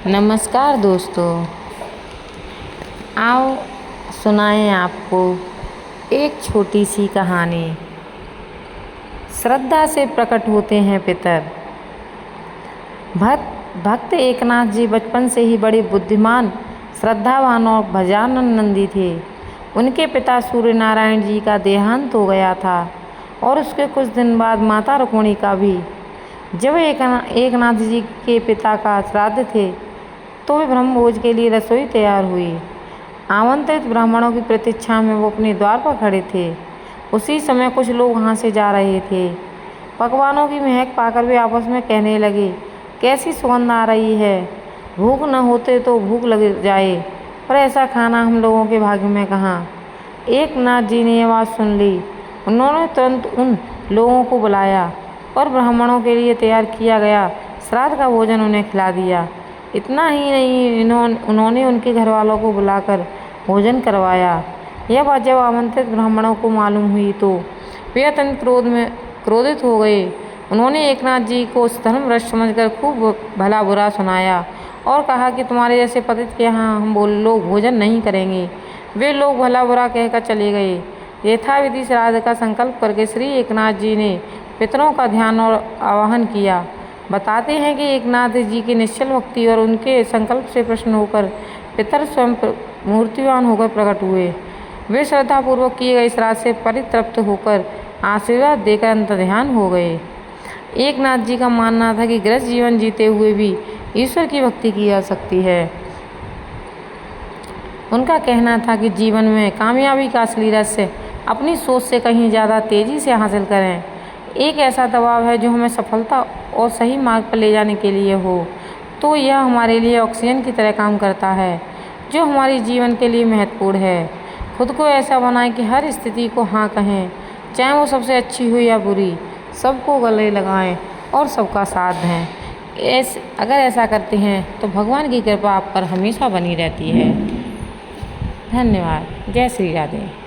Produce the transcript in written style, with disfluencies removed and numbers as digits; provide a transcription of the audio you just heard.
नमस्कार दोस्तों, आओ सुनाएं आपको एक छोटी सी कहानी। श्रद्धा से प्रकट होते हैं पितर। भक्त एकनाथ जी बचपन से ही बड़े बुद्धिमान, श्रद्धावान और भजनानंदी थे। उनके पिता सूर्य नारायण जी का देहांत हो गया था और उसके कुछ दिन बाद माता रुक्मिणी का भी। जब एकनाथ जी के पिता का श्राद्ध थे तो वे ब्रह्मभोज के लिए रसोई तैयार हुई। आमंत्रित ब्राह्मणों की प्रतीक्षा में वो अपने द्वार पर खड़े थे। उसी समय कुछ लोग वहाँ से जा रहे थे। पकवानों की महक पाकर वे आपस में कहने लगे, कैसी सुगंध आ रही है, भूख न होते तो भूख लग जाए, पर ऐसा खाना हम लोगों के भाग्य में कहाँ। एकनाथ जी ने यह बात सुन ली। उन्होंने तुरंत उन लोगों को बुलाया और ब्राह्मणों के लिए तैयार किया गया श्राद्ध का भोजन उन्हें खिला दिया। इतना ही नहीं, उन्होंने उनके घर वालों को बुलाकर भोजन करवाया। यह बात जब आमंत्रित ब्राह्मणों को मालूम हुई तो वे अत्यंत क्रोधित हो गए। उन्होंने एकनाथ जी को धर्मभ्रष्ट समझकर खूब भला बुरा सुनाया और कहा कि तुम्हारे जैसे पतित के यहाँ हम लोग भोजन नहीं करेंगे। वे लोग भला बुरा कहकर चले गए। यथाविधि श्राद्ध का संकल्प करके श्री एकनाथ जी ने पितरों का ध्यान और आवाहन किया। बताते हैं कि एकनाथ जी की निश्चल भक्ति और उनके संकल्प से प्रसन्न होकर पितर स्वयं मूर्तिवान होकर प्रकट हुए। वे श्रद्धापूर्वक किए गए श्राद्ध से परितृप्त होकर आशीर्वाद देकर अंतर्ध्यान हो गए। एकनाथ जी का मानना था कि गृहस्थ जीवन जीते हुए भी ईश्वर की भक्ति की जा सकती है। उनका कहना था कि जीवन में कामयाबी का असली रहस्य अपनी सोच से कहीं ज़्यादा तेज़ी से हासिल करें। एक ऐसा दबाव है जो हमें सफलता और सही मार्ग पर ले जाने के लिए हो, तो यह हमारे लिए ऑक्सीजन की तरह काम करता है जो हमारे जीवन के लिए महत्वपूर्ण है। खुद को ऐसा बनाएं कि हर स्थिति को हाँ कहें, चाहे वो सबसे अच्छी हो या बुरी। सबको गले लगाएं और सबका साथ दें। अगर ऐसा करते हैं तो भगवान की कृपा आप पर हमेशा बनी रहती है। धन्यवाद। जय श्री राधे।